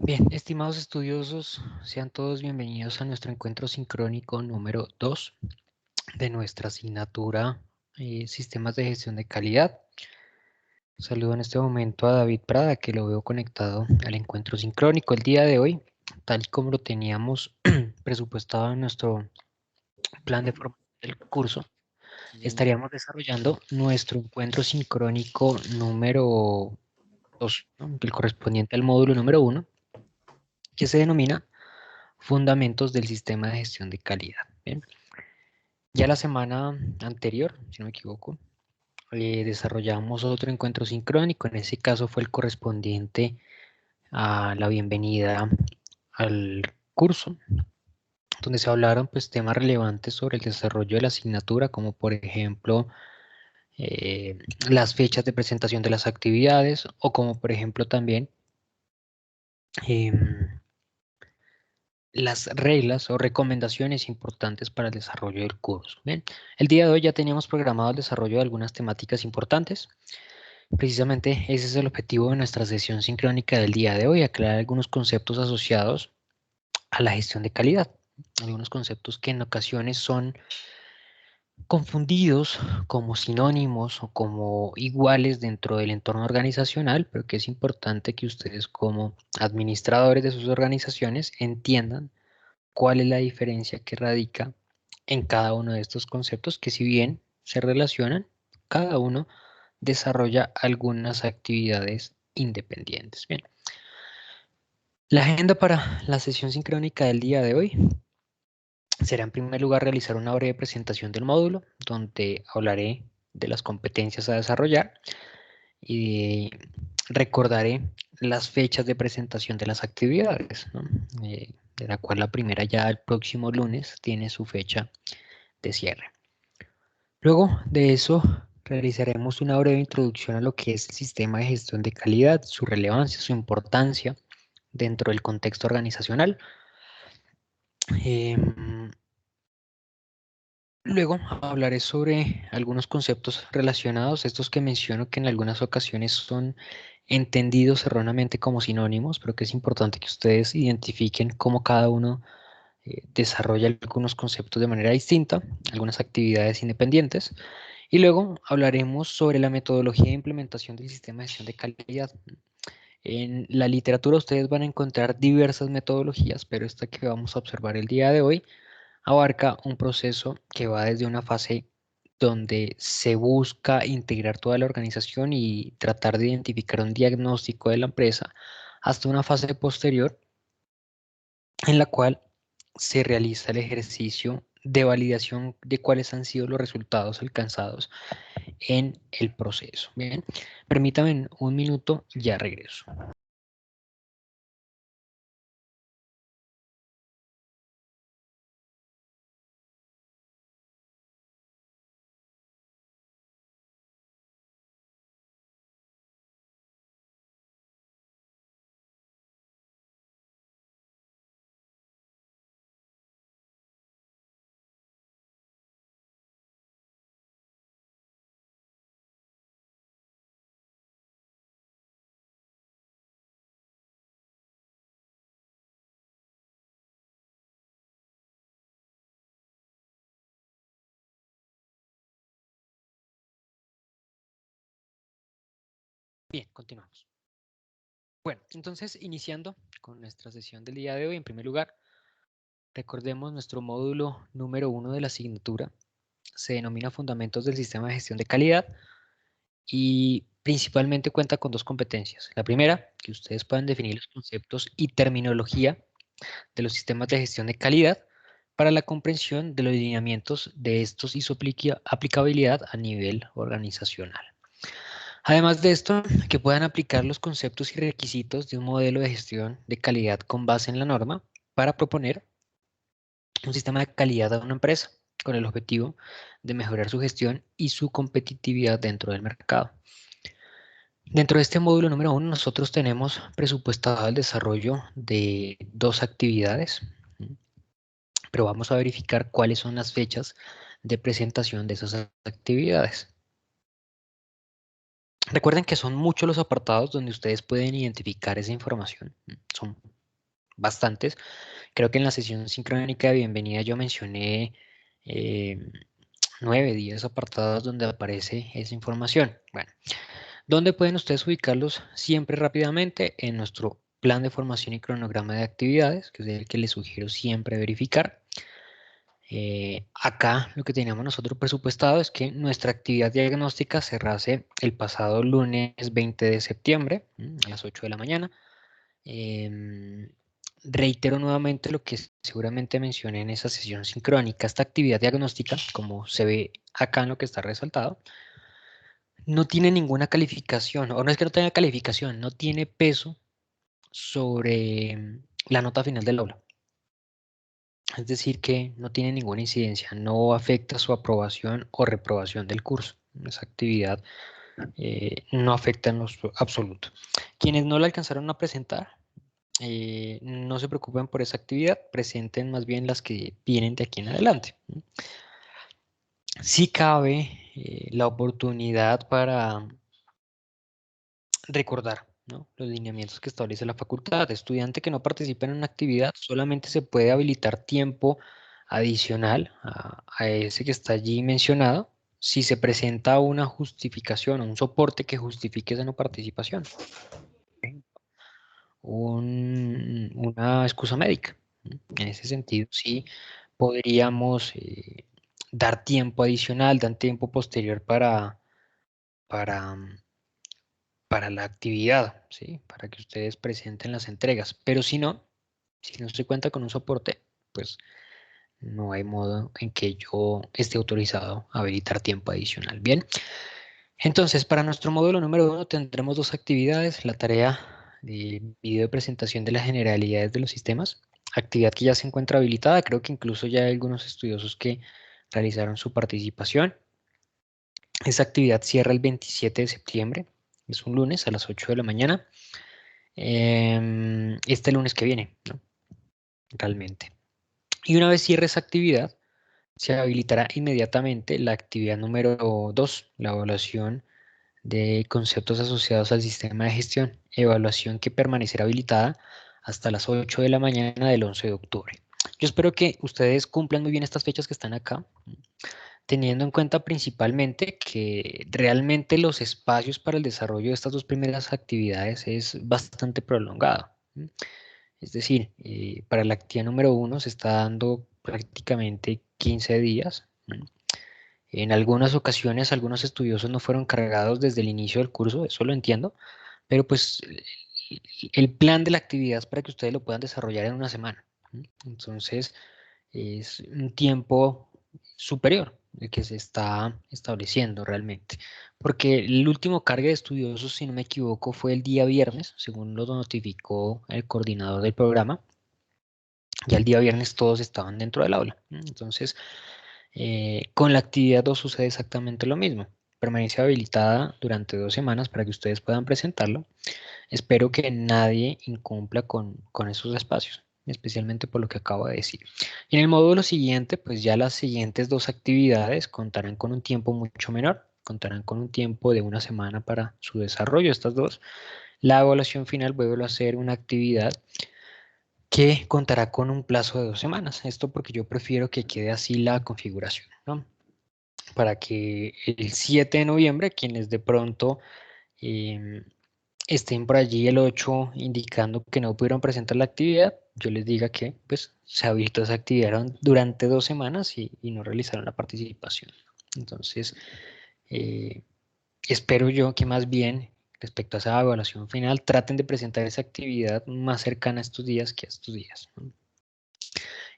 Bien, estimados estudiosos, sean todos bienvenidos a nuestro encuentro sincrónico número 2 de nuestra asignatura Sistemas de Gestión de Calidad. Saludo en este momento a David Prada, que lo veo conectado al encuentro sincrónico el día de hoy, tal y como lo teníamos presupuestado en nuestro plan de formación del curso. Sí, señor. Estaríamos desarrollando nuestro encuentro sincrónico número 2, ¿no? El correspondiente al módulo número 1, que se denomina Fundamentos del Sistema de Gestión de Calidad. Bien. Ya la semana anterior, si no me equivoco, desarrollamos otro encuentro sincrónico. En ese caso fue el correspondiente a la bienvenida al curso, donde se hablaron pues, temas relevantes sobre el desarrollo de la asignatura, como por ejemplo eh, las fechas de presentación de las actividades, o como por ejemplo también em, las reglas o recomendaciones importantes para el desarrollo del curso. Bien, el día de hoy ya teníamos programado el desarrollo de algunas temáticas importantes. Precisamente ese es el objetivo de nuestra sesión sincrónica del día de hoy, aclarar algunos conceptos asociados a la gestión de calidad. Algunos conceptos que en ocasiones son confundidos como sinónimos o como iguales dentro del entorno organizacional, pero que es importante que ustedes como administradores de sus organizaciones entiendan cuál es la diferencia que radica en cada uno de estos conceptos que si bien se relacionan, cada uno desarrolla algunas actividades independientes. Bien, la agenda para la sesión sincrónica del día de hoy será en primer lugar realizar una breve presentación del módulo donde hablaré de las competencias a desarrollar y recordaré las fechas de presentación de las actividades, ¿no? De la cual la primera ya el próximo lunes tiene su fecha de cierre. Luego de eso, realizaremos una breve introducción a lo que es el sistema de gestión de calidad, su relevancia, su importancia dentro del contexto organizacional. Em, Luego hablaré sobre algunos conceptos relacionados, estos que menciono que en algunas ocasiones son entendidos erróneamente como sinónimos, pero que es importante que ustedes identifiquen cómo cada uno desarrolla algunos conceptos de manera distinta, algunas actividades independientes. Y luego hablaremos sobre la metodología de implementación del sistema de gestión de calidad. En la literatura ustedes van a encontrar diversas metodologías, pero esta que vamos a observar el día de hoy abarca un proceso que va desde una fase donde se busca integrar toda la organización y tratar de identificar un diagnóstico de la empresa, hasta una fase posterior en la cual se realiza el ejercicio de validación de cuáles han sido los resultados alcanzados en el proceso. Bien, permítame un minuto, ya regreso. Bien, continuamos. Bueno, entonces iniciando con nuestra sesión del día de hoy, en primer lugar, recordemos nuestro módulo número 1 de la asignatura. Se denomina Fundamentos del Sistema de Gestión de Calidad y principalmente cuenta con dos competencias. La primera, que ustedes puedan definir los conceptos y terminología de los sistemas de gestión de calidad para la comprensión de los lineamientos de estos y su aplicabilidad a nivel organizacional. Además de esto, que puedan aplicar los conceptos y requisitos de un modelo de gestión de calidad con base en la norma para proponer un sistema de calidad a una empresa con el objetivo de mejorar su gestión y su competitividad dentro del mercado. Dentro de este módulo número 1, nosotros tenemos presupuestado el desarrollo de dos actividades, pero vamos a verificar cuáles son las fechas de presentación de esas actividades. Recuerden que son muchos los apartados donde ustedes pueden identificar esa información. Son bastantes. Creo que en la sesión sincrónica de bienvenida yo mencioné 9, 10 apartados donde aparece esa información. Bueno, ¿dónde pueden ustedes ubicarlos siempre rápidamente? En nuestro plan de formación y cronograma de actividades, que es el que les sugiero siempre verificar. Acá lo que teníamos nosotros presupuestado es que nuestra actividad diagnóstica cerrase el pasado lunes 20 de septiembre a las 8 de la mañana. Reitero nuevamente lo que seguramente mencioné en esa sesión sincrónica. Esta actividad diagnóstica, como se ve acá en lo que está resaltado, no tiene ninguna calificación, o no es que no tenga calificación, no tiene peso sobre la nota final del aula. Es decir, que no tiene ninguna incidencia, no afecta su aprobación o reprobación del curso. Esa actividad no afecta en lo absoluto. Quienes no la alcanzaron a presentar, no se preocupen por esa actividad, presenten más bien las que vienen de aquí en adelante. Sí cabe la oportunidad para recordar, ¿no?, los lineamientos que establece la facultad. Estudiante que no participe en una actividad solamente se puede habilitar tiempo adicional a ese que está allí mencionado si se presenta una justificación o un soporte que justifique esa no participación. Una excusa médica. En ese sentido, sí podríamos dar tiempo adicional, dar tiempo posterior para, para la actividad, ¿sí? Para que ustedes presenten las entregas. Pero si no se cuenta con un soporte, pues no hay modo en que yo esté autorizado a habilitar tiempo adicional. Bien, entonces para nuestro módulo número 1 tendremos dos actividades: la tarea de video de presentación de las generalidades de los sistemas, actividad que ya se encuentra habilitada. Creo que incluso ya hay algunos estudiosos que realizaron su participación. Esa actividad cierra el 27 de septiembre, es un lunes a las 8 de la mañana. Este lunes que viene, ¿no?, realmente. Y una vez cierre esa actividad, se habilitará inmediatamente la actividad número 2, la evaluación de conceptos asociados al sistema de gestión, evaluación que permanecerá habilitada hasta las 8 de la mañana del 11 de octubre. Yo espero que ustedes cumplan muy bien estas fechas que están acá, teniendo en cuenta principalmente que realmente los espacios para el desarrollo de estas dos primeras actividades es bastante prolongado. Es decir, para la actividad número 1 se está dando prácticamente 15 días. En algunas ocasiones algunos estudiosos no fueron cargados desde el inicio del curso, eso lo entiendo, pero pues el plan de la actividad es para que ustedes lo puedan desarrollar en una semana. Entonces es un tiempo superior el que se está estableciendo realmente, porque el último cargue de estudiosos, si no me equivoco, fue el día viernes, según lo notificó el coordinador del programa. Ya el día viernes todos estaban dentro del aula. Entonces, con la actividad 2 sucede exactamente lo mismo. Permanece habilitada durante 2 semanas para que ustedes puedan presentarlo. Espero que nadie incumpla con esos espacios, especialmente por lo que acabo de decir. Y en el módulo siguiente, pues ya las siguientes 2 actividades contarán con un tiempo mucho menor. Contarán con un tiempo de 1 semana para su desarrollo, estas dos. La evaluación final vuelve a ser una actividad que contará con un plazo de 2 semanas. Esto porque yo prefiero que quede así la configuración, ¿no?, para que el 7 de noviembre, quienes de pronto estén por allí el 8 indicando que no pudieron presentar la actividad, yo les diga que pues se habilitó esa actividad durante 2 semanas y no realizaron la participación. Entonces, eh, espero yo que más bien respecto a esa evaluación final traten de presentar esa actividad más cercana a estos días que a estos días, ¿no?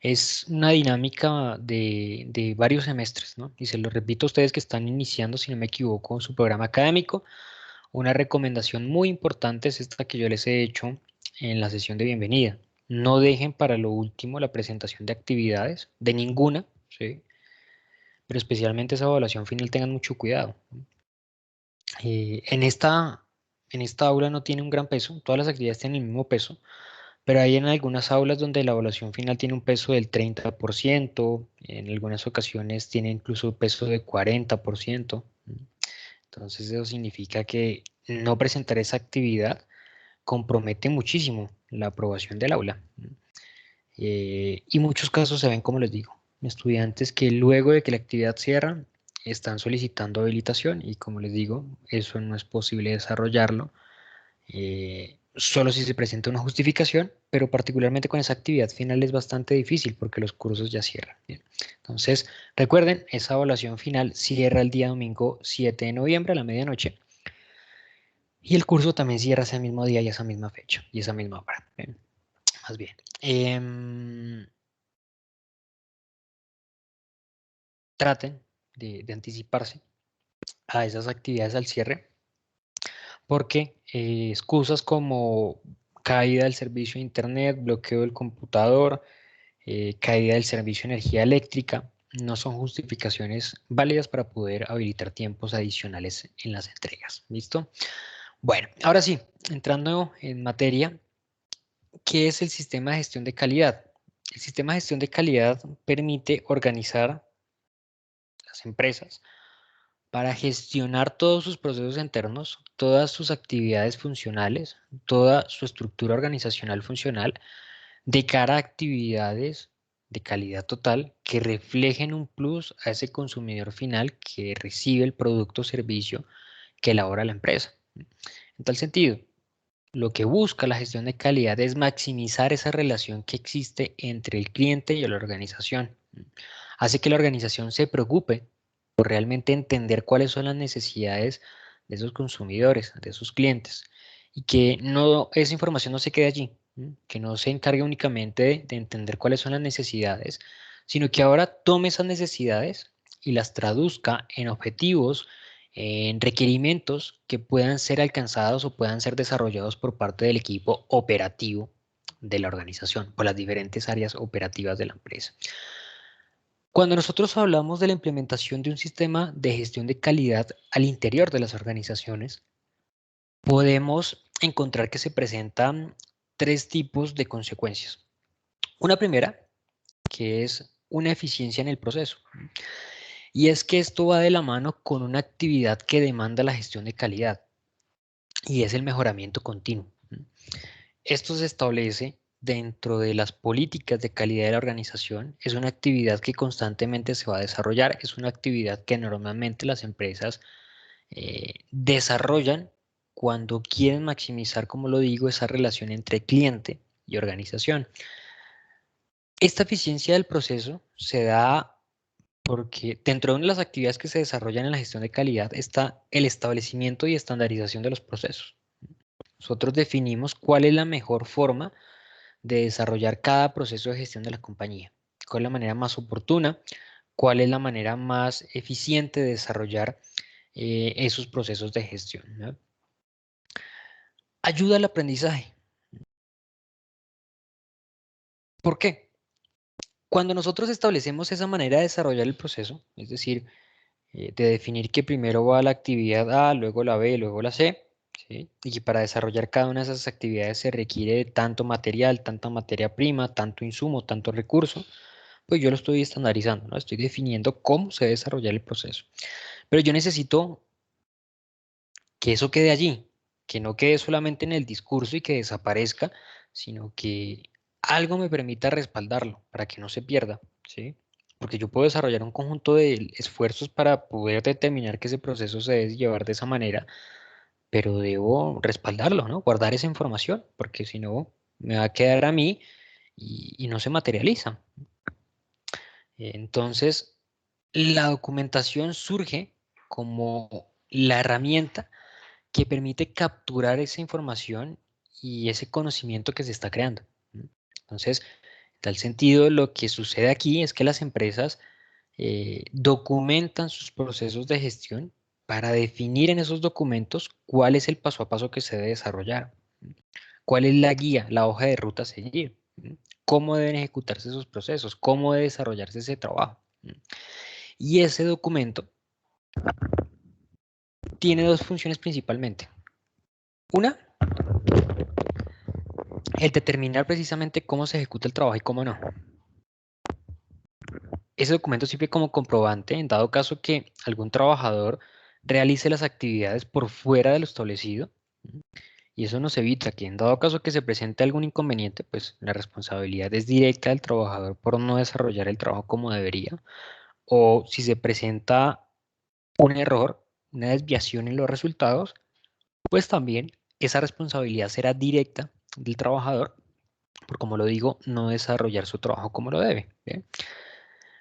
Es una dinámica de varios semestres, ¿no? Y se lo repito a ustedes que están iniciando, si no me equivoco, su programa académico. Una recomendación muy importante es esta que yo les he hecho en la sesión de bienvenida. No dejen para lo último la presentación de actividades, de ninguna, ¿sí?, pero especialmente esa evaluación final, tengan mucho cuidado. En esta aula no tiene un gran peso, todas las actividades tienen el mismo peso, pero hay en algunas aulas donde la evaluación final tiene un peso del 30%, en algunas ocasiones tiene incluso peso de 40%. Entonces eso significa que no presentar esa actividad compromete muchísimo la aprobación del aula. Y muchos casos se ven, como les digo, estudiantes que luego de que la actividad cierra, están solicitando habilitación y como les digo, eso no es posible desarrollarlo solo si se presenta una justificación, pero particularmente con esa actividad final es bastante difícil porque los cursos ya cierran. Bien. Entonces, recuerden, esa evaluación final cierra el día domingo 7 de noviembre a la medianoche y el curso también cierra ese mismo día y esa misma fecha y esa misma hora. Bien. Más bien. Traten de anticiparse a esas actividades al cierre porque excusas como caída del servicio de internet, bloqueo del computador, caída del servicio de energía eléctrica, no son justificaciones válidas para poder habilitar tiempos adicionales en las entregas. ¿Listo? Bueno, ahora sí, entrando en materia, ¿qué es el sistema de gestión de calidad? El sistema de gestión de calidad permite organizar las empresas para gestionar todos sus procesos internos, todas sus actividades funcionales, toda su estructura organizacional funcional de cara a actividades de calidad total que reflejen un plus a ese consumidor final que recibe el producto o servicio que elabora la empresa. En tal sentido, lo que busca la gestión de calidad es maximizar esa relación que existe entre el cliente y la organización. Hace que la organización se preocupe por realmente entender cuáles son las necesidades de esos consumidores, de esos clientes, y que no, esa información no se quede allí, que no se encargue únicamente de entender cuáles son las necesidades, sino que ahora tome esas necesidades y las traduzca en objetivos, en requerimientos que puedan ser alcanzados o puedan ser desarrollados por parte del equipo operativo de la organización, por las diferentes áreas operativas de la empresa. Cuando nosotros hablamos de la implementación de un sistema de gestión de calidad al interior de las organizaciones, podemos encontrar que se presentan tres tipos de consecuencias. Una primera, que es una eficiencia en el proceso. Y es que esto va de la mano con una actividad que demanda la gestión de calidad y es el mejoramiento continuo. Esto se establece dentro de las políticas de calidad de la organización. Es una actividad que constantemente se va a desarrollar. Es una actividad que normalmente las empresas desarrollan cuando quieren maximizar, como lo digo, esa relación entre cliente y organización. Esta eficiencia del proceso se da porque dentro de una de las actividades que se desarrollan en la gestión de calidad está el establecimiento y estandarización de los procesos. Nosotros definimos cuál es la mejor forma de desarrollar cada proceso de gestión de la compañía, cuál es la manera más oportuna, cuál es la manera más eficiente de desarrollar esos procesos de gestión, ¿no? Ayuda al aprendizaje. ¿Por qué? Cuando nosotros establecemos esa manera de desarrollar el proceso, es decir, de definir que primero va la actividad A, luego la B, luego la C, ¿sí? Y que para desarrollar cada una de esas actividades se requiere de tanto material, tanta materia prima, tanto insumo, tanto recurso, pues yo lo estoy estandarizando, ¿no? Estoy definiendo cómo se debe desarrollar el proceso. Pero yo necesito que eso quede allí, que no quede solamente en el discurso y que desaparezca, sino que algo me permita respaldarlo para que no se pierda, ¿sí? Porque yo puedo desarrollar un conjunto de esfuerzos para poder determinar que ese proceso se debe llevar de esa manera, pero debo respaldarlo, ¿no? Guardar esa información, porque si no, me va a quedar a mí y no se materializa. Entonces, la documentación surge como la herramienta que permite capturar esa información y ese conocimiento que se está creando. Entonces, en tal sentido, lo que sucede aquí es que las empresas documentan sus procesos de gestión para definir en esos documentos cuál es el paso a paso que se debe desarrollar, cuál es la guía, la hoja de ruta a seguir, cómo deben ejecutarse esos procesos, cómo debe desarrollarse ese trabajo. Y ese documento tiene dos funciones principalmente. Una, el determinar precisamente cómo se ejecuta el trabajo y cómo no. Ese documento sirve como comprobante en dado caso que algún trabajador realice las actividades por fuera de lo establecido. Y eso nos evita que en dado caso que se presente algún inconveniente, pues la responsabilidad es directa del trabajador por no desarrollar el trabajo como debería. O si se presenta un error, una desviación en los resultados, pues también esa responsabilidad será directa del trabajador por, como lo digo, no desarrollar su trabajo como lo debe. ¿Bien?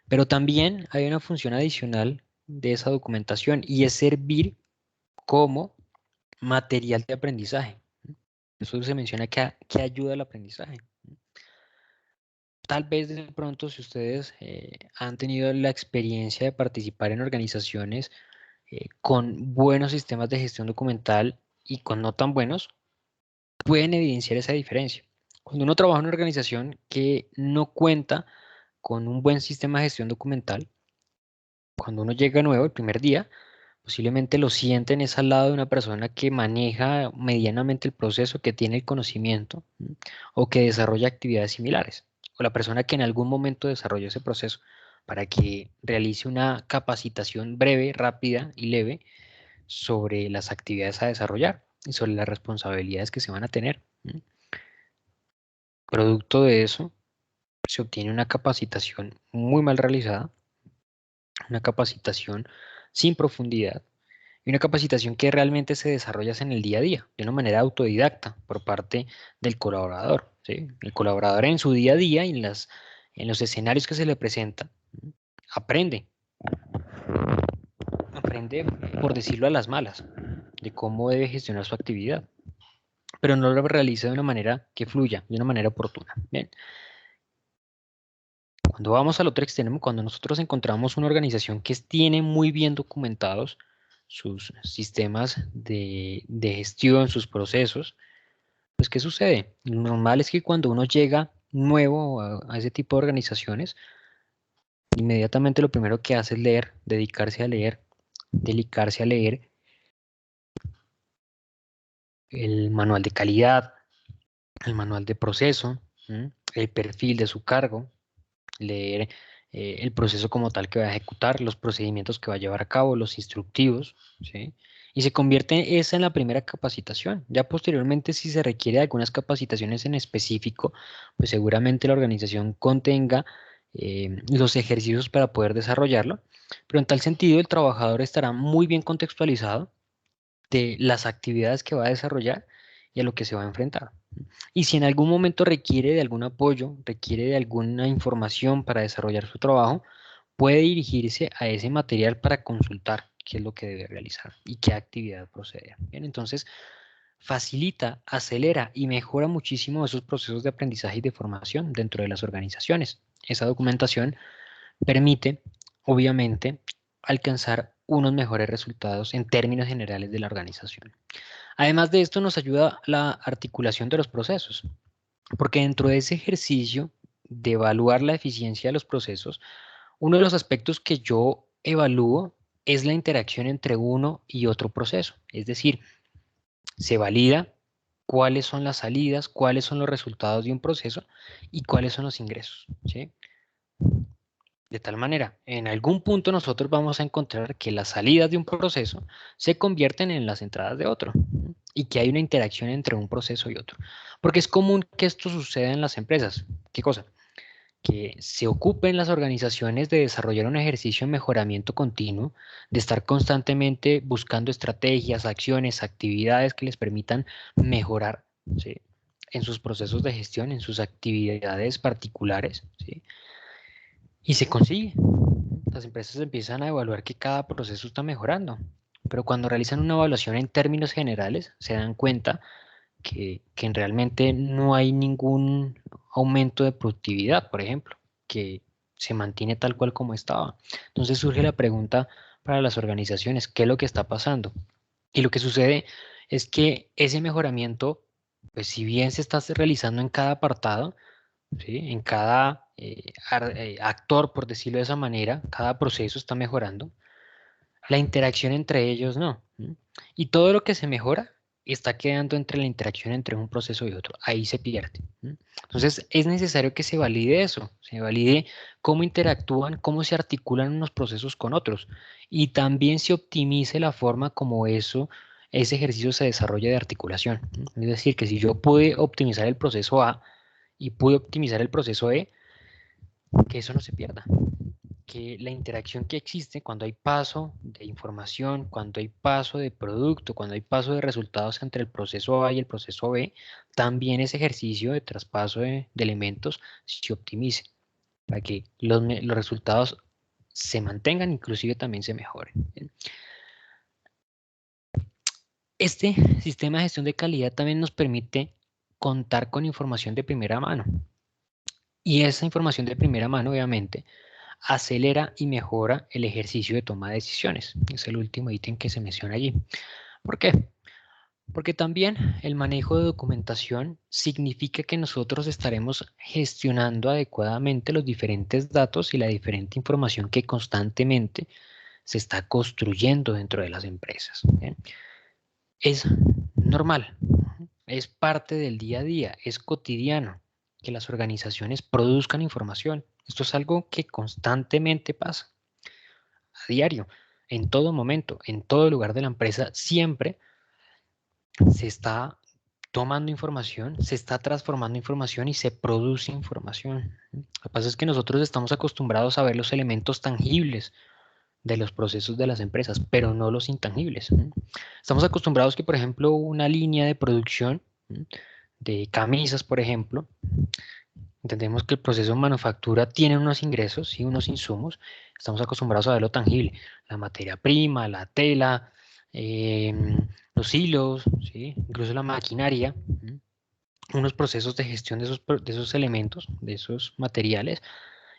Pero también hay una función adicional de esa documentación y es servir como material de aprendizaje. Eso se menciona que ayuda al aprendizaje. Tal vez de pronto si ustedes han tenido la experiencia de participar en organizaciones con buenos sistemas de gestión documental y con no tan buenos, pueden evidenciar esa diferencia. Cuando uno trabaja en una organización que no cuenta con un buen sistema de gestión documental, cuando uno llega nuevo el primer día, posiblemente lo sienten es al lado de una persona que maneja medianamente el proceso, que tiene el conocimiento o que desarrolla actividades similares, o la persona que en algún momento desarrolló ese proceso para que realice una capacitación breve, rápida y leve sobre las actividades a desarrollar y sobre las responsabilidades que se van a tener. Producto de eso, se obtiene una capacitación muy mal realizada, una capacitación sin profundidad y una capacitación que realmente se desarrolla en el día a día, de una manera autodidacta por parte del colaborador. ¿Sí? El colaborador en su día a día y en los escenarios que se le presentan, aprende, aprende, por decirlo a las malas, de cómo debe gestionar su actividad, pero no lo realiza de una manera que fluya, de una manera oportuna. Bien. Cuando vamos al otro extremo, cuando nosotros encontramos una organización que tiene muy bien documentados sus sistemas de gestión, sus procesos, pues ¿qué sucede? Lo normal es que cuando uno llega nuevo a ese tipo de organizaciones, inmediatamente lo primero que hace es leer, dedicarse a leer el manual de calidad, el manual de proceso, el perfil de su cargo, leer el proceso como tal que va a ejecutar, los procedimientos que va a llevar a cabo, los instructivos, ¿sí? Y se convierte esa en la primera capacitación. Ya posteriormente, si se requiere de algunas capacitaciones en específico, pues seguramente la organización contenga los ejercicios para poder desarrollarlo. Pero en tal sentido, el trabajador estará muy bien contextualizado de las actividades que va a desarrollar y a lo que se va a enfrentar. Y si en algún momento requiere de algún apoyo, requiere de alguna información para desarrollar su trabajo, puede dirigirse a ese material para consultar qué es lo que debe realizar y qué actividad proceder. Bien, entonces, facilita, acelera y mejora muchísimo esos procesos de aprendizaje y de formación dentro de las organizaciones. Esa documentación permite, obviamente, alcanzar unos mejores resultados en términos generales de la organización. Además de esto, nos ayuda la articulación de los procesos, porque dentro de ese ejercicio de evaluar la eficiencia de los procesos, uno de los aspectos que yo evalúo es la interacción entre uno y otro proceso. Es decir, se valida cuáles son las salidas, cuáles son los resultados de un proceso y cuáles son los ingresos. ¿Sí? De tal manera, en algún punto nosotros vamos a encontrar que las salidas de un proceso se convierten en las entradas de otro y que hay una interacción entre un proceso y otro. Porque es común que esto suceda en las empresas. ¿Qué cosa? Que se ocupen las organizaciones de desarrollar un ejercicio de mejoramiento continuo, de estar constantemente buscando estrategias, acciones, actividades que les permitan mejorar, ¿sí? En sus procesos de gestión, en sus actividades particulares, ¿sí? Y se consigue. Las empresas empiezan a evaluar que cada proceso está mejorando, pero cuando realizan una evaluación en términos generales, se dan cuenta que realmente no hay ningún aumento de productividad, por ejemplo, que se mantiene tal cual como estaba. Entonces surge la pregunta para las organizaciones, ¿qué es lo que está pasando? Y lo que sucede es que ese mejoramiento, pues si bien se está realizando en cada apartado, ¿sí? En cada actor, por decirlo de esa manera, cada proceso está mejorando, la interacción entre ellos no. ¿Sí? Y todo lo que se mejora está quedando entre la interacción entre un proceso y otro. Ahí se pierde. Entonces, es necesario que se valide eso, se valide cómo interactúan, cómo se articulan unos procesos con otros y también se optimice la forma como ese ejercicio se desarrolla de articulación. Es decir, que si yo pude optimizar el proceso A y pude optimizar el proceso E, que eso no se pierda, que la interacción que existe cuando hay paso de información, cuando hay paso de producto, cuando hay paso de resultados entre el proceso A y el proceso B, también ese ejercicio de traspaso de elementos se optimice para que los resultados se mantengan, inclusive también se mejoren. Este sistema de gestión de calidad también nos permite contar con información de primera mano. Y esa información de primera mano, obviamente, acelera y mejora el ejercicio de toma de decisiones. Es el último ítem que se menciona allí. ¿Por qué? Porque también el manejo de documentación significa que nosotros estaremos gestionando adecuadamente los diferentes datos y la diferente información que constantemente se está construyendo dentro de las empresas. ¿Bien? Es normal, es parte del día a día, es cotidiano que las organizaciones produzcan información. Esto es algo que constantemente pasa a diario, en todo momento, en todo lugar de la empresa, siempre se está tomando información, se está transformando información y se produce información. Lo que pasa es que nosotros estamos acostumbrados a ver los elementos tangibles de los procesos de las empresas, pero no los intangibles. Estamos acostumbrados que, por ejemplo, una línea de producción de camisas, por ejemplo, entendemos que el proceso de manufactura tiene unos ingresos y unos insumos. Estamos acostumbrados a ver lo tangible, la materia prima, la tela, los hilos, ¿sí? Incluso la maquinaria, unos procesos de gestión de esos elementos, de esos materiales,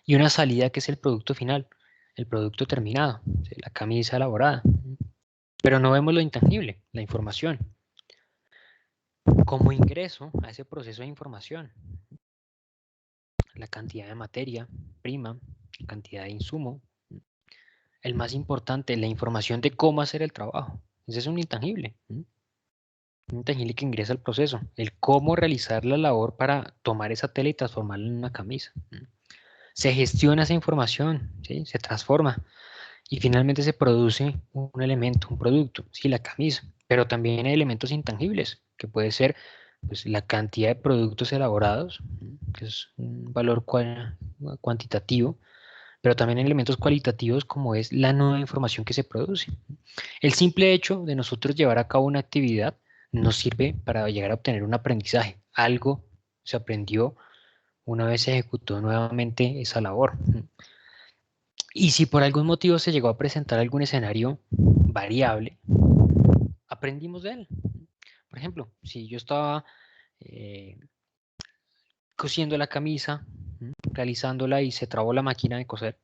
y una salida que es el producto final, el producto terminado, ¿sí? La camisa elaborada. Pero no vemos lo intangible, la información, como ingreso a ese proceso de información. La cantidad de materia prima, la cantidad de insumo, el más importante, la información de cómo hacer el trabajo. Ese es un intangible que ingresa al proceso, el cómo realizar la labor para tomar esa tela y transformarla en una camisa. Se gestiona esa información, ¿sí? Se transforma y finalmente se produce un elemento, un producto, ¿sí? La camisa, pero también hay elementos intangibles, que puede ser pues, la cantidad de productos elaborados, que es un valor cuantitativo, pero también hay elementos cualitativos como es la nueva información que se produce. El simple hecho de nosotros llevar a cabo una actividad nos sirve para llegar a obtener un aprendizaje. Algo se aprendió una vez se ejecutó nuevamente esa labor. Y si por algún motivo se llegó a presentar algún escenario variable, aprendimos de él. Por ejemplo, si yo estaba cosiendo la camisa, realizándola y se trabó la máquina de coser,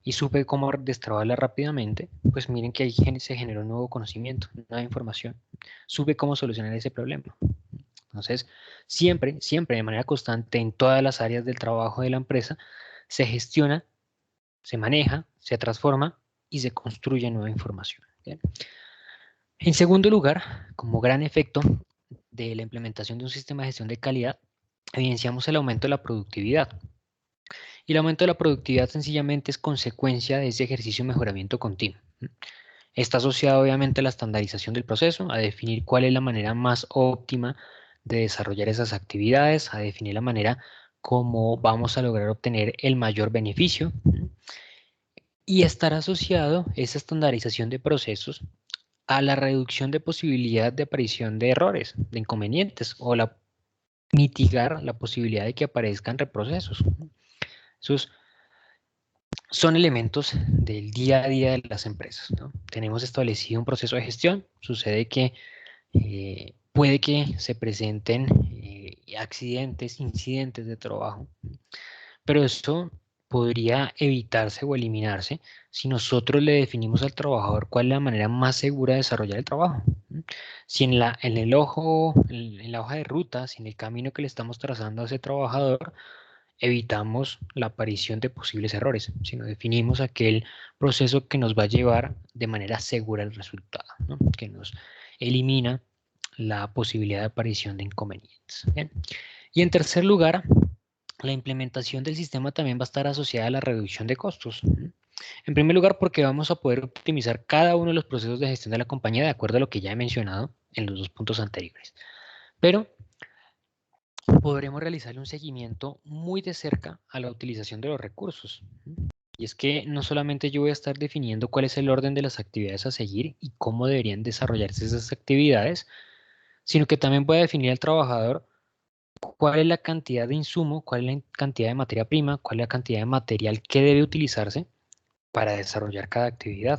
y supe cómo destrabarla rápidamente, pues miren que ahí se generó un nuevo conocimiento, nueva información. Supe cómo solucionar ese problema. Entonces, siempre, siempre, de manera constante, en todas las áreas del trabajo de la empresa, se gestiona, se maneja, se transforma y se construye nueva información. ¿Bien? En segundo lugar, como gran efecto de la implementación de un sistema de gestión de calidad, evidenciamos el aumento de la productividad. Y el aumento de la productividad sencillamente es consecuencia de ese ejercicio de mejoramiento continuo. Está asociado obviamente a la estandarización del proceso, a definir cuál es la manera más óptima de desarrollar esas actividades, a definir la manera como vamos a lograr obtener el mayor beneficio. Y estar asociado esa estandarización de procesos a la reducción de posibilidad de aparición de errores, de inconvenientes o mitigar la posibilidad de que aparezcan reprocesos. Esos son elementos del día a día de las empresas, ¿no? Tenemos establecido un proceso de gestión, sucede que puede que se presenten accidentes, incidentes de trabajo, pero esto podría evitarse o eliminarse si nosotros le definimos al trabajador cuál es la manera más segura de desarrollar el trabajo. Si en la hoja de ruta, si en el camino que le estamos trazando a ese trabajador, evitamos la aparición de posibles errores, sino definimos aquel proceso que nos va a llevar de manera segura al resultado, ¿no? Que nos elimina la posibilidad de aparición de inconvenientes. Bien. Y en tercer lugar, la implementación del sistema también va a estar asociada a la reducción de costos. En primer lugar, porque vamos a poder optimizar cada uno de los procesos de gestión de la compañía de acuerdo a lo que ya he mencionado en los 2 puntos anteriores. Pero podremos realizarle un seguimiento muy de cerca a la utilización de los recursos. Y es que no solamente yo voy a estar definiendo cuál es el orden de las actividades a seguir y cómo deberían desarrollarse esas actividades, sino que también voy a definir al trabajador cuál es la cantidad de insumo, cuál es la cantidad de materia prima, cuál es la cantidad de material que debe utilizarse para desarrollar cada actividad.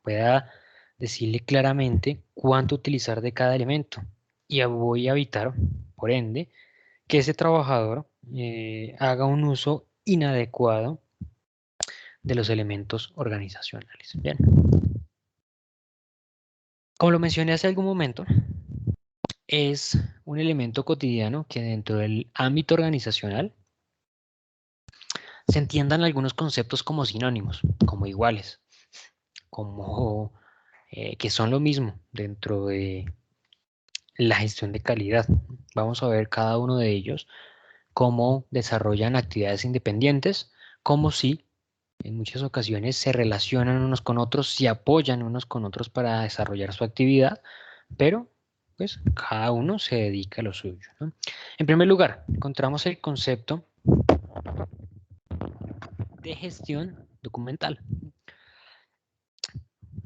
Voy a decirle claramente cuánto utilizar de cada elemento y voy a evitar, por ende, que ese trabajador haga un uso inadecuado de los elementos organizacionales. Bien. Como lo mencioné hace algún momento, es un elemento cotidiano que dentro del ámbito organizacional se entiendan algunos conceptos como sinónimos, como iguales, como que son lo mismo dentro de la gestión de calidad. Vamos a ver cada uno de ellos, cómo desarrollan actividades independientes, cómo sí, en muchas ocasiones se relacionan unos con otros, se apoyan unos con otros para desarrollar su actividad, pero pues cada uno se dedica a lo suyo, ¿no? En primer lugar, encontramos el concepto de gestión documental.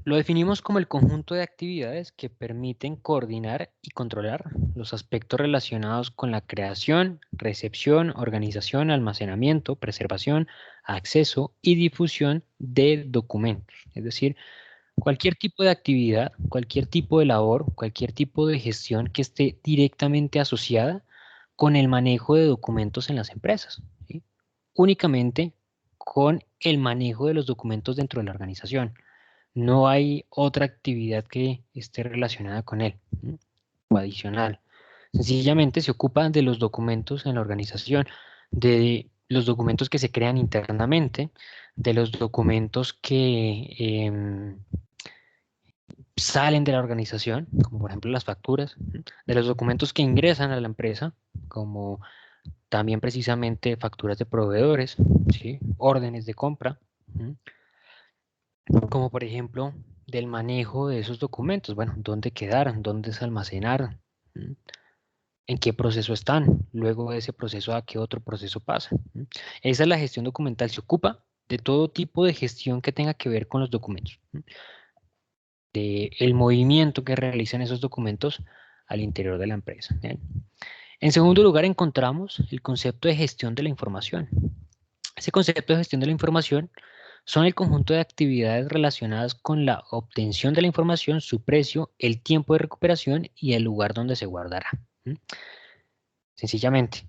Lo definimos como el conjunto de actividades que permiten coordinar y controlar los aspectos relacionados con la creación, recepción, organización, almacenamiento, preservación, acceso y difusión de documentos. Es decir, cualquier tipo de actividad, cualquier tipo de labor, cualquier tipo de gestión que esté directamente asociada con el manejo de documentos en las empresas, ¿sí? Únicamente con el manejo de los documentos dentro de la organización. No hay otra actividad que esté relacionada con él, ¿sí? O adicional. Sencillamente se ocupa de los documentos en la organización, de los documentos que se crean internamente, de los documentos que salen de la organización, como por ejemplo las facturas, de los documentos que ingresan a la empresa, como también precisamente facturas de proveedores, ¿sí? Órdenes de compra, como por ejemplo del manejo de esos documentos, bueno, dónde quedaron, dónde se almacenaron, en qué proceso están, luego de ese proceso a qué otro proceso pasa. Esa es la gestión documental, se ocupa de todo tipo de gestión que tenga que ver con los documentos, de el movimiento que realizan esos documentos al interior de la empresa. ¿Bien? En segundo lugar, encontramos el concepto de gestión de la información. Ese concepto de gestión de la información son el conjunto de actividades relacionadas con la obtención de la información, su precio, el tiempo de recuperación y el lugar donde se guardará. Sencillamente,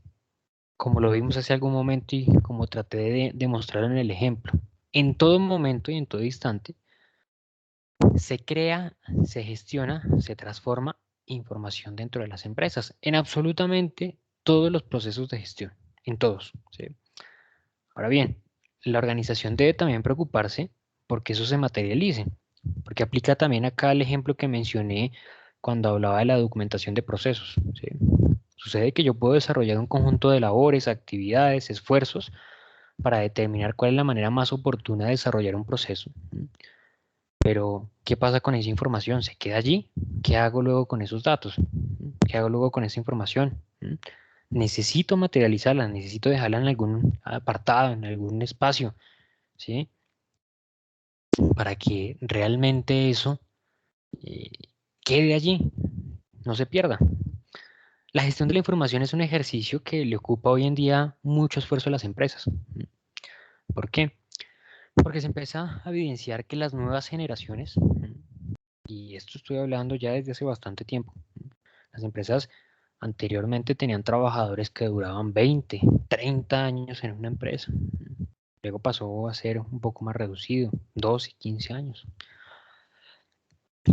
como lo vimos hace algún momento y como traté de demostrar en el ejemplo, en todo momento y en todo instante, se crea, se gestiona, se transforma información dentro de las empresas, en absolutamente todos los procesos de gestión, en todos, ¿sí? Ahora bien, la organización debe también preocuparse porque eso se materialice, porque aplica también acá el ejemplo que mencioné cuando hablaba de la documentación de procesos, ¿sí? Sucede que yo puedo desarrollar un conjunto de labores, actividades, esfuerzos para determinar cuál es la manera más oportuna de desarrollar un proceso. Pero, ¿qué pasa con esa información? ¿Se queda allí? ¿Qué hago luego con esos datos? ¿Qué hago luego con esa información? Necesito materializarla, necesito dejarla en algún apartado, en algún espacio, ¿sí? Para que realmente eso eh, quede allí, no se pierda. La gestión de la información es un ejercicio que le ocupa hoy en día mucho esfuerzo a las empresas. ¿Por qué? Porque se empieza a evidenciar que las nuevas generaciones, y esto estoy hablando ya desde hace bastante tiempo, las empresas anteriormente tenían trabajadores que duraban 20, 30 años en una empresa. Luego pasó a ser un poco más reducido, 12, 15 años.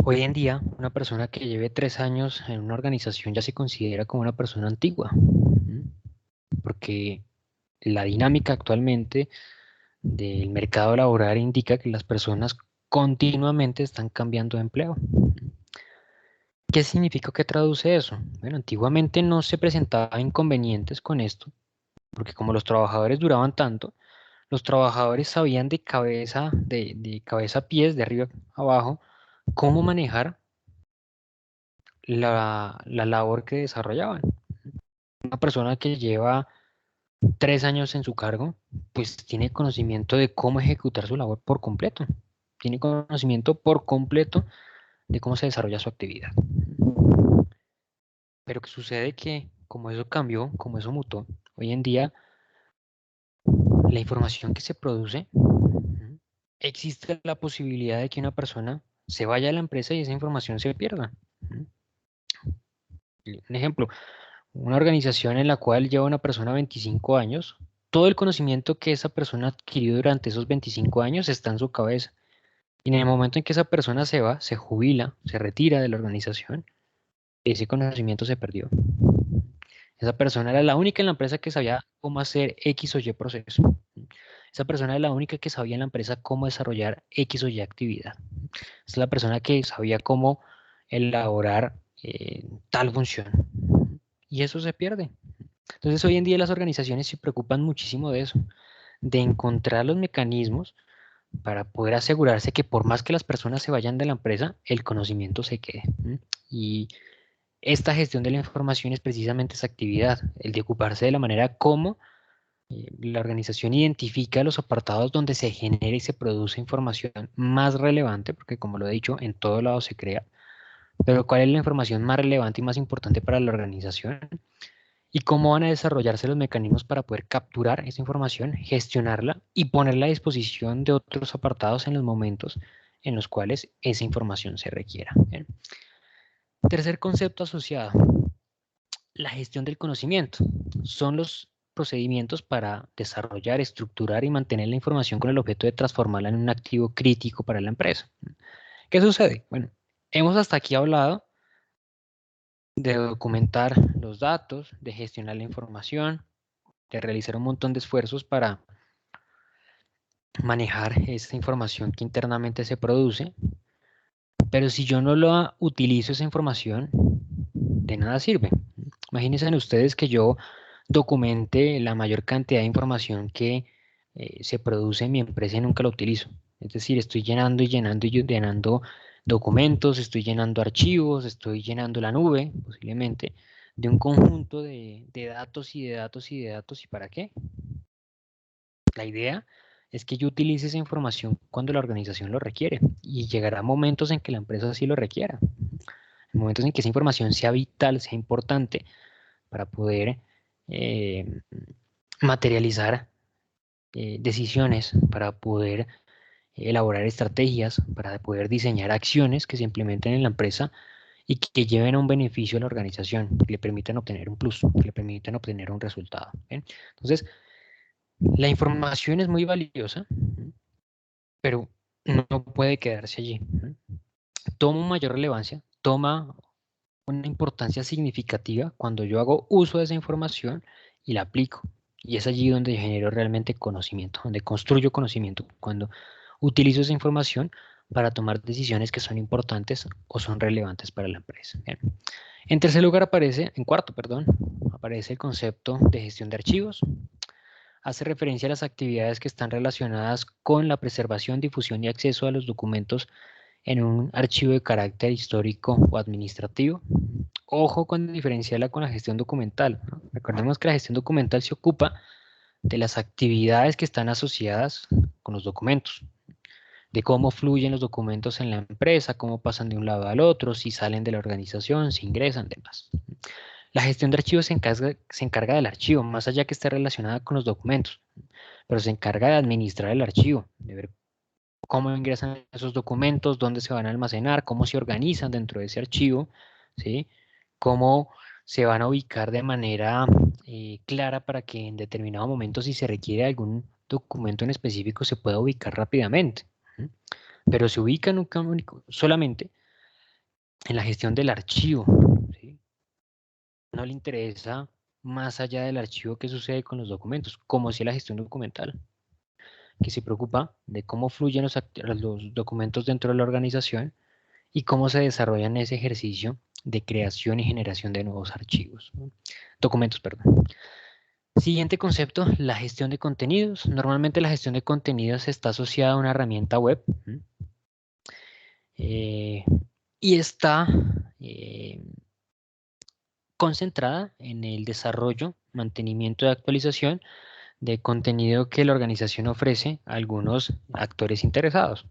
Hoy en día, una persona que lleve 3 años en una organización ya se considera como una persona antigua, porque la dinámica actualmente del mercado laboral indica que las personas continuamente están cambiando de empleo. ¿Qué significa o qué traduce eso? Bueno, antiguamente no se presentaba inconvenientes con esto, porque como los trabajadores duraban tanto, los trabajadores sabían de cabeza a pies, de arriba a abajo, cómo manejar la labor que desarrollaban. Una persona que lleva 3 años en su cargo, pues tiene conocimiento de cómo ejecutar su labor por completo. Tiene conocimiento por completo de cómo se desarrolla su actividad. Pero que sucede que como eso cambió, como eso mutó, hoy en día la información que se produce, existe la posibilidad de que una persona se vaya a la empresa y esa información se pierda. Un ejemplo, una organización en la cual lleva una persona 25 años, todo el conocimiento que esa persona adquirió durante esos 25 años está en su cabeza. Y en el momento en que esa persona se va, se jubila, se retira de la organización, ese conocimiento se perdió. Esa persona era la única en la empresa que sabía cómo hacer X o Y proceso. Esa persona era la única que sabía en la empresa cómo desarrollar X o Y actividad. Es la persona que sabía cómo elaborar tal función. Y eso se pierde. Entonces hoy en día las organizaciones se preocupan muchísimo de eso, de encontrar los mecanismos para poder asegurarse que por más que las personas se vayan de la empresa, el conocimiento se quede. Y esta gestión de la información es precisamente esa actividad, el de ocuparse de la manera como la organización identifica los apartados donde se genera y se produce información más relevante, porque como lo he dicho, en todo lado se crea, pero cuál es la información más relevante y más importante para la organización y cómo van a desarrollarse los mecanismos para poder capturar esa información, gestionarla y ponerla a disposición de otros apartados en los momentos en los cuales esa información se requiera. Bien. Tercer concepto asociado, la gestión del conocimiento. Son los procedimientos para desarrollar, estructurar y mantener la información con el objeto de transformarla en un activo crítico para la empresa. ¿Qué sucede? Bueno, hemos hasta aquí hablado de documentar los datos, de gestionar la información, de realizar un montón de esfuerzos para manejar esa información que internamente se produce, pero si yo no lo utilizo esa información, de nada sirve. Imagínense ustedes que yo documente la mayor cantidad de información que se produce en mi empresa y nunca la utilizo. Es decir, estoy llenando y llenando y llenando documentos, estoy llenando archivos, estoy llenando la nube, posiblemente, de un conjunto de datos y de datos y de datos. ¿Y para qué? La idea es que yo utilice esa información cuando la organización lo requiere y llegará momentos en que la empresa sí lo requiera, en momentos en que esa información sea vital, sea importante para poder eh, materializar decisiones, para poder elaborar estrategias, para poder diseñar acciones que se implementen en la empresa y que lleven a un beneficio a la organización, que le permitan obtener un plus, que le permitan obtener un resultado. ¿Bien? Entonces, la información es muy valiosa, pero no puede quedarse allí. Toma mayor relevancia, toma una importancia significativa cuando yo hago uso de esa información y la aplico. Y es allí donde genero realmente conocimiento, donde construyo conocimiento, cuando utilizo esa información para tomar decisiones que son importantes o son relevantes para la empresa. Bien. En tercer lugar en cuarto, perdón, aparece el concepto de gestión de archivos. Hace referencia a las actividades que están relacionadas con la preservación, difusión y acceso a los documentos en un archivo de carácter histórico o administrativo. Ojo con diferenciarla con la gestión documental, ¿no? Recordemos que la gestión documental se ocupa de las actividades que están asociadas con los documentos, de cómo fluyen los documentos en la empresa, cómo pasan de un lado al otro, si salen de la organización, si ingresan, demás. La gestión de archivos se encarga del archivo, más allá que esté relacionada con los documentos, pero se encarga de administrar el archivo, de ver cómo ingresan esos documentos, dónde se van a almacenar, cómo se organizan dentro de ese archivo, ¿sí? Cómo se van a ubicar de manera clara para que en determinado momento, si se requiere algún documento en específico, se pueda ubicar rápidamente. ¿Sí? Pero se ubican solamente en la gestión del archivo, ¿sí? No le interesa más allá del archivo qué sucede con los documentos, como si la gestión documental, que se preocupa de cómo fluyen los documentos dentro de la organización y cómo se desarrollan ese ejercicio de creación y generación de nuevos archivos, ¿no? Documentos, perdón. Siguiente concepto, la gestión de contenidos. Normalmente la gestión de contenidos está asociada a una herramienta web, y está concentrada en el desarrollo, mantenimiento y actualización de contenido que la organización ofrece a algunos actores interesados.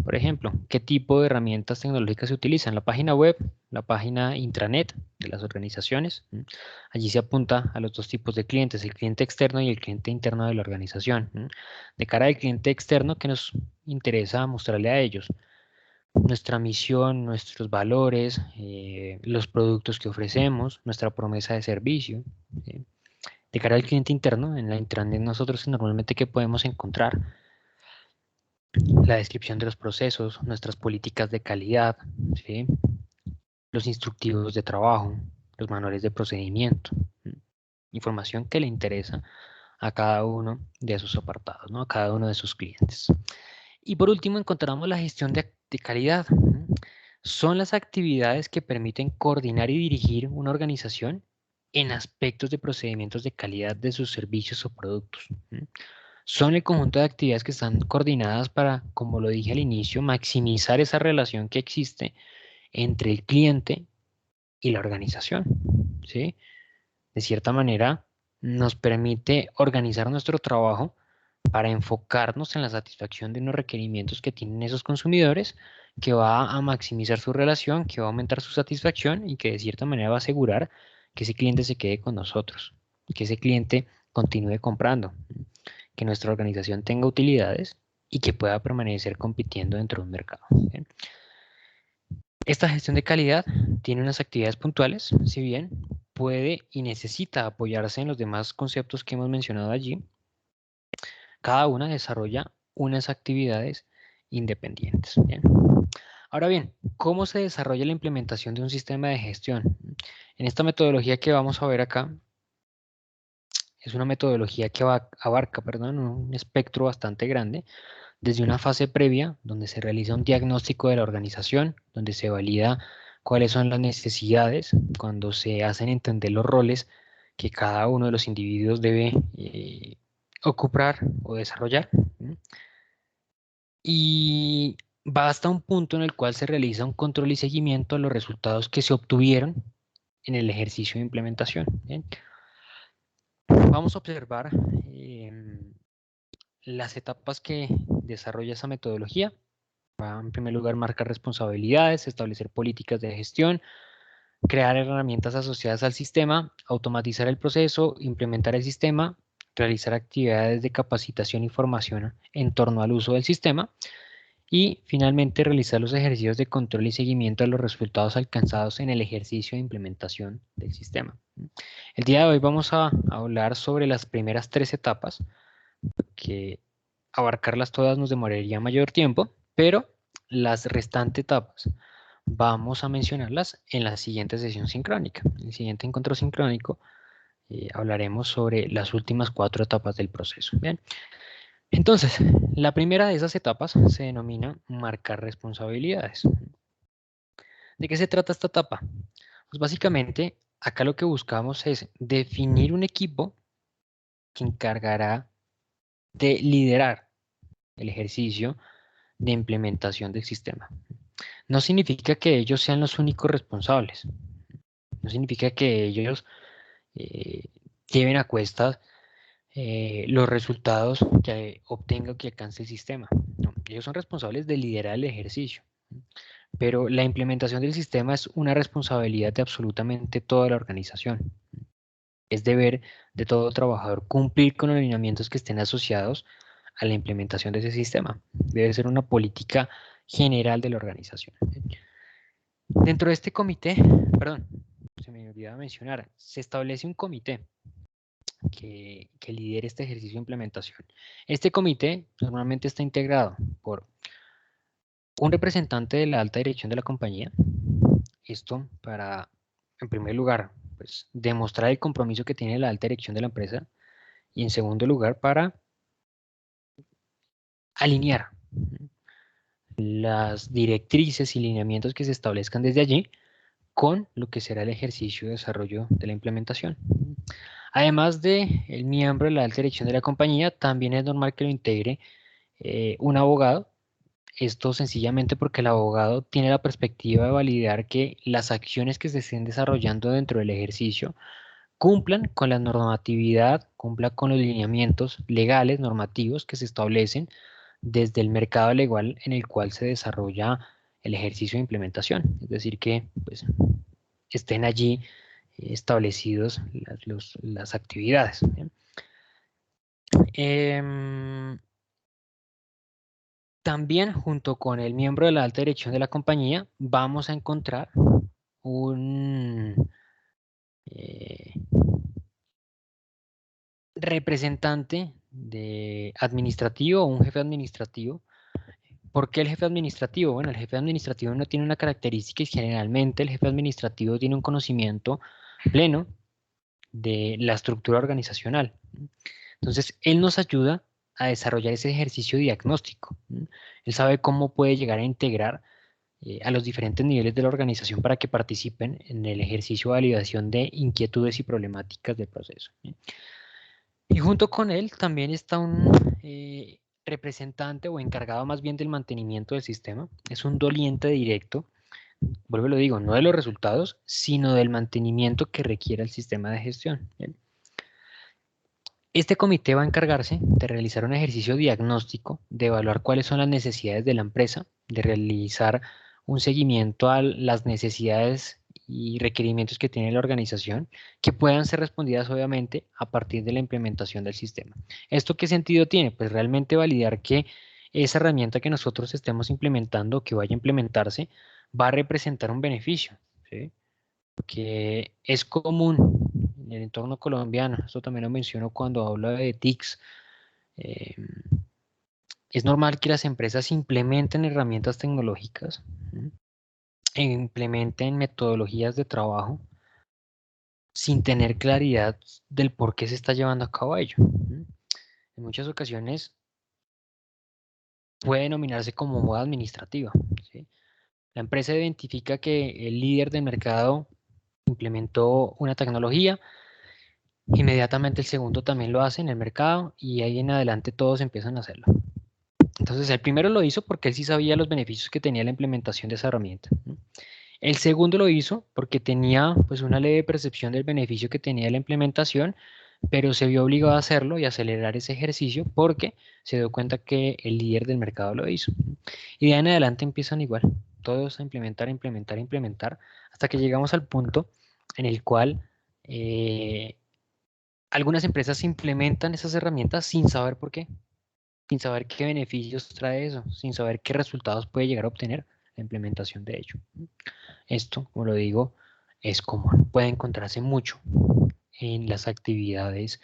Por ejemplo, ¿qué tipo de herramientas tecnológicas se utilizan? La página web, la página intranet de las organizaciones. Allí se apunta a los dos tipos de clientes, el cliente externo y el cliente interno de la organización. De cara al cliente externo, ¿qué nos interesa mostrarle a ellos? Nuestra misión, nuestros valores, los productos que ofrecemos, nuestra promesa de servicio. De cara al cliente interno, en la intranet nosotros normalmente ¿qué podemos encontrar? La descripción de los procesos, nuestras políticas de calidad, ¿sí? Los instructivos de trabajo, los manuales de procedimiento, información que le interesa a cada uno de sus apartados, ¿no? A cada uno de sus clientes. Y por último encontramos la gestión de calidad. Son las actividades que permiten coordinar y dirigir una organización en aspectos de procedimientos de calidad de sus servicios o productos. Son el conjunto de actividades que están coordinadas para, como lo dije al inicio, maximizar esa relación que existe entre el cliente y la organización, ¿sí? De cierta manera, nos permite organizar nuestro trabajo para enfocarnos en la satisfacción de unos requerimientos que tienen esos consumidores, que va a maximizar su relación, que va a aumentar su satisfacción y que de cierta manera va a asegurar que ese cliente se quede con nosotros, que ese cliente continúe comprando, que nuestra organización tenga utilidades y que pueda permanecer compitiendo dentro de un mercado. ¿Bien? Esta gestión de calidad tiene unas actividades puntuales, si bien puede y necesita apoyarse en los demás conceptos que hemos mencionado allí. Cada una desarrolla unas actividades independientes. ¿Bien? Ahora bien, ¿cómo se desarrolla la implementación de un sistema de gestión? En esta metodología que vamos a ver acá, es una metodología que abarca, un espectro bastante grande, desde una fase previa, donde se realiza un diagnóstico de la organización, donde se valida cuáles son las necesidades, cuando se hacen entender los roles que cada uno de los individuos debe ocupar o desarrollar. Y va hasta un punto en el cual se realiza un control y seguimiento a los resultados que se obtuvieron en el ejercicio de implementación. ¿Bien? Vamos a observar las etapas que desarrolla esa metodología. Va, en primer lugar, marcar responsabilidades, establecer políticas de gestión, crear herramientas asociadas al sistema, automatizar el proceso, implementar el sistema, realizar actividades de capacitación y formación en torno al uso del sistema y finalmente realizar los ejercicios de control y seguimiento de los resultados alcanzados en el ejercicio de implementación del sistema. El día de hoy vamos a hablar sobre las primeras tres etapas, que abarcarlas todas nos demoraría mayor tiempo, pero las restantes etapas vamos a mencionarlas en la siguiente sesión sincrónica. En el siguiente encuentro sincrónico hablaremos sobre las últimas 4 etapas del proceso. Bien. Entonces, la primera de esas etapas se denomina marcar responsabilidades. ¿De qué se trata esta etapa? Pues básicamente, acá lo que buscamos es definir un equipo que encargará de liderar el ejercicio de implementación del sistema. No significa que ellos sean los únicos responsables. No significa que ellos lleven a cuestas los resultados que obtenga o que alcance el sistema. No, ellos son responsables de liderar el ejercicio. Pero la implementación del sistema es una responsabilidad de absolutamente toda la organización. Es deber de todo trabajador cumplir con los lineamientos que estén asociados a la implementación de ese sistema. Debe ser una política general de la organización. Dentro de este comité, perdón, se me olvidaba mencionar, se establece un comité que lidere este ejercicio de implementación. Este comité normalmente está integrado por un representante de la alta dirección de la compañía. Esto para, en primer lugar, pues, demostrar el compromiso que tiene la alta dirección de la empresa y en segundo lugar para alinear las directrices y lineamientos que se establezcan desde allí con lo que será el ejercicio de desarrollo de la implementación. Además de el miembro de la alta dirección de la compañía, también es normal que lo integre un abogado. Esto sencillamente porque el abogado tiene la perspectiva de validar que las acciones que se estén desarrollando dentro del ejercicio cumplan con la normatividad, cumplan con los lineamientos legales, normativos que se establecen desde el mercado legal en el cual se desarrolla el ejercicio de implementación. Es decir, que pues, estén allí establecidos las actividades. También junto con el miembro de la alta dirección de la compañía vamos a encontrar un representante administrativo o un jefe administrativo. ¿Por qué el jefe administrativo? Bueno, el jefe administrativo no tiene una característica y generalmente el jefe administrativo tiene un conocimiento pleno de la estructura organizacional. Entonces, él nos ayuda a desarrollar ese ejercicio diagnóstico. Él sabe cómo puede llegar a integrar a los diferentes niveles de la organización para que participen en el ejercicio de validación de inquietudes y problemáticas del proceso. Y junto con él también está un representante o encargado más bien del mantenimiento del sistema. Es un doliente directo, vuelvo y lo digo, no de los resultados, sino del mantenimiento que requiere el sistema de gestión. ¿Bien? Este comité va a encargarse de realizar un ejercicio diagnóstico, de evaluar cuáles son las necesidades de la empresa, de realizar un seguimiento a las necesidades y requerimientos que tiene la organización, que puedan ser respondidas obviamente a partir de la implementación del sistema. ¿Esto qué sentido tiene? Pues realmente validar que esa herramienta que nosotros estemos implementando, que vaya a implementarse, va a representar un beneficio, ¿sí? Porque es común en el entorno colombiano, esto también lo menciono cuando hablo de TICs, eh, es normal que las empresas implementen herramientas tecnológicas, e implementen metodologías de trabajo sin tener claridad del por qué se está llevando a cabo ello. En muchas ocasiones puede denominarse como moda administrativa, ¿sí? La empresa identifica que el líder del mercado implementó una tecnología, inmediatamente el segundo también lo hace en el mercado y ahí en adelante todos empiezan a hacerlo. Entonces el primero lo hizo porque él sí sabía los beneficios que tenía la implementación de esa herramienta. El segundo lo hizo porque tenía pues una leve percepción del beneficio que tenía la implementación, pero se vio obligado a hacerlo y acelerar ese ejercicio porque se dio cuenta que el líder del mercado lo hizo. Y de ahí en adelante empiezan igual, todos a implementar, implementar, implementar, hasta que llegamos al punto en el cual algunas empresas implementan esas herramientas sin saber por qué, sin saber qué beneficios trae eso, sin saber qué resultados puede llegar a obtener la implementación de ello. Esto, como lo digo, es común, puede encontrarse mucho en las actividades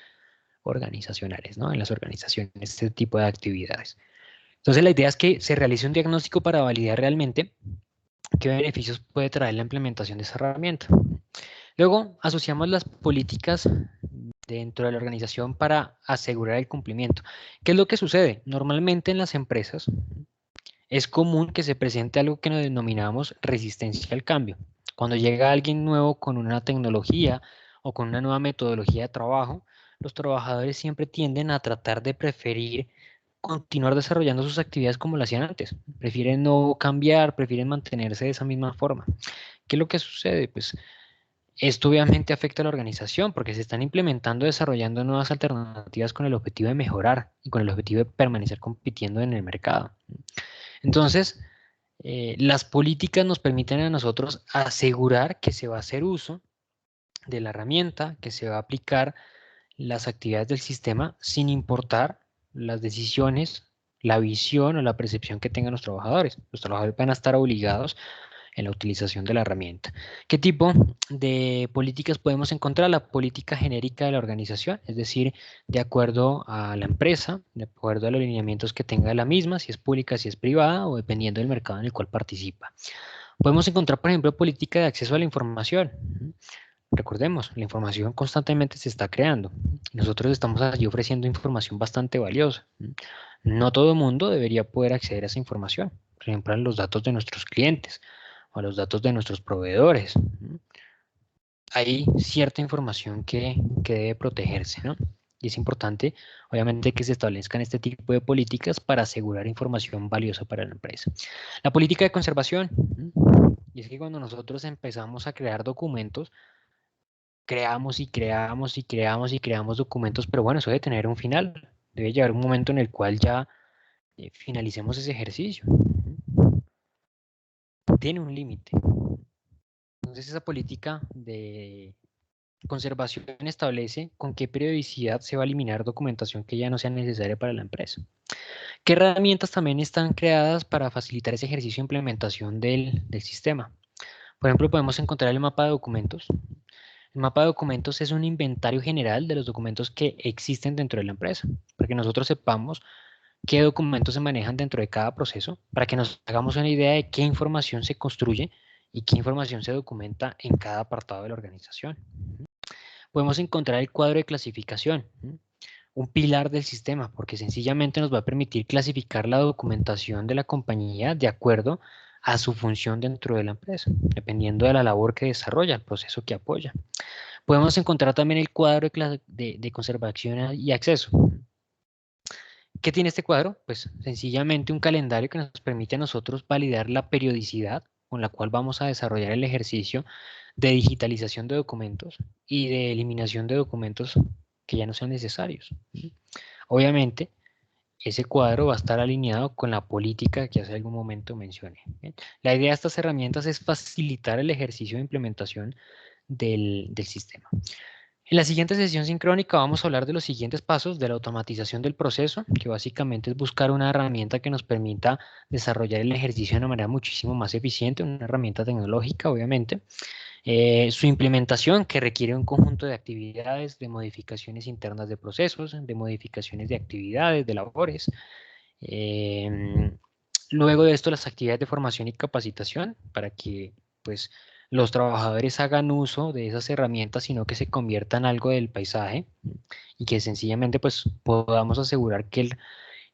organizacionales, ¿no? En las organizaciones, este tipo de actividades. Entonces, la idea es que se realice un diagnóstico para validar realmente qué beneficios puede traer la implementación de esa herramienta. Luego, asociamos las políticas dentro de la organización para asegurar el cumplimiento. ¿Qué es lo que sucede? Normalmente en las empresas es común que se presente algo que nos denominamos resistencia al cambio. Cuando llega alguien nuevo con una tecnología o con una nueva metodología de trabajo, los trabajadores siempre tienden a tratar de preferir continuar desarrollando sus actividades como lo hacían antes. Prefieren no cambiar, prefieren mantenerse de esa misma forma. ¿Qué es lo que sucede? Pues esto obviamente afecta a la organización porque se están implementando, desarrollando nuevas alternativas con el objetivo de mejorar y con el objetivo de permanecer compitiendo en el mercado. Entonces, las políticas nos permiten a nosotros asegurar que se va a hacer uso de la herramienta, que se va a aplicar las actividades del sistema sin importar las decisiones, la visión o la percepción que tengan los trabajadores. Los trabajadores van a estar obligados en la utilización de la herramienta. ¿Qué tipo de políticas podemos encontrar? La política genérica de la organización, es decir, de acuerdo a la empresa, de acuerdo a los lineamientos que tenga la misma, si es pública, si es privada o dependiendo del mercado en el cual participa. Podemos encontrar, por ejemplo, política de acceso a la información. Recordemos, la información constantemente se está creando. Nosotros estamos allí ofreciendo información bastante valiosa. No todo el mundo debería poder acceder a esa información. Por ejemplo, a los datos de nuestros clientes. o a los datos de nuestros proveedores. Hay cierta información que debe protegerse, ¿no? Y es importante, obviamente, que se establezcan este tipo de políticas para asegurar información valiosa para la empresa. La política de conservación. Y es que cuando nosotros empezamos a crear documentos, creamos y creamos y creamos y creamos documentos, pero bueno, eso debe tener un final. Debe llegar un momento en el cual ya finalicemos ese ejercicio. Tiene un límite. Entonces esa política de conservación establece con qué periodicidad se va a eliminar documentación que ya no sea necesaria para la empresa. ¿Qué herramientas también están creadas para facilitar ese ejercicio de implementación del sistema? Por ejemplo, podemos encontrar el mapa de documentos. El mapa de documentos es un inventario general de los documentos que existen dentro de la empresa, para que nosotros sepamos qué documentos se manejan dentro de cada proceso, para que nos hagamos una idea de qué información se construye y qué información se documenta en cada apartado de la organización. Podemos encontrar el cuadro de clasificación, un pilar del sistema, porque sencillamente nos va a permitir clasificar la documentación de la compañía de acuerdo a su función dentro de la empresa, dependiendo de la labor que desarrolla, el proceso que apoya. Podemos encontrar también el cuadro de conservación y acceso. ¿Qué tiene este cuadro? Pues sencillamente un calendario que nos permite a nosotros validar la periodicidad con la cual vamos a desarrollar el ejercicio de digitalización de documentos y de eliminación de documentos que ya no sean necesarios. Obviamente, ese cuadro va a estar alineado con la política que hace algún momento mencioné. ¿Bien? La idea de estas herramientas es facilitar el ejercicio de implementación del sistema. En la siguiente sesión sincrónica vamos a hablar de los siguientes pasos de la automatización del proceso, que básicamente es buscar una herramienta que nos permita desarrollar el ejercicio de una manera muchísimo más eficiente, una herramienta tecnológica, obviamente. Su implementación, que requiere un conjunto de actividades, de modificaciones internas de procesos, de modificaciones de actividades, de labores. Luego de esto, las actividades de formación y capacitación para que pues, los trabajadores hagan uso de esas herramientas, sino que se conviertan en algo del paisaje y que sencillamente pues, podamos asegurar que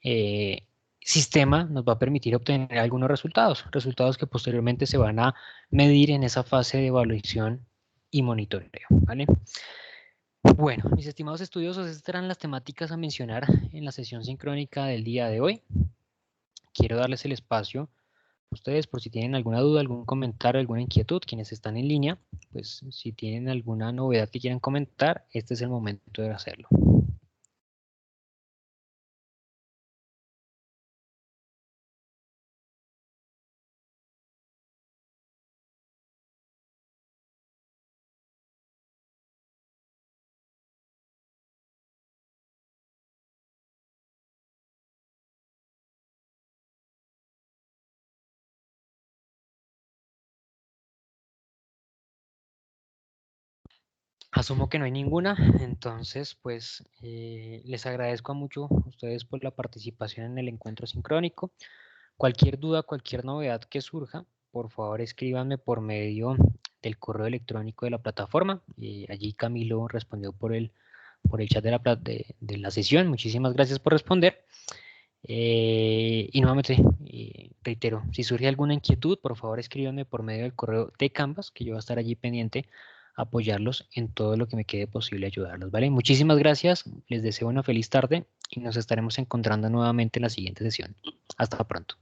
el sistema nos va a permitir obtener algunos resultados, resultados que posteriormente se van a medir en esa fase de evaluación y monitoreo. ¿Vale? Bueno, mis estimados estudiosos, estas eran las temáticas a mencionar en la sesión sincrónica del día de hoy. Quiero darles el espacio a ustedes por si tienen alguna duda, algún comentario, alguna inquietud, quienes están en línea, pues si tienen alguna novedad que quieran comentar, este es el momento de hacerlo. Asumo que no hay ninguna, entonces pues les agradezco mucho a ustedes por la participación en el encuentro sincrónico. Cualquier duda, cualquier novedad que surja, por favor escríbanme por medio del correo electrónico de la plataforma. Allí Camilo respondió por el chat de la sesión. Muchísimas gracias por responder. Y nuevamente, reitero, si surge alguna inquietud, por favor escríbanme por medio del correo de Canvas, que yo voy a estar allí pendiente a apoyarlos en todo lo que me quede posible ayudarlos, ¿vale? Muchísimas gracias, les deseo una feliz tarde y nos estaremos encontrando nuevamente en la siguiente sesión. Hasta pronto.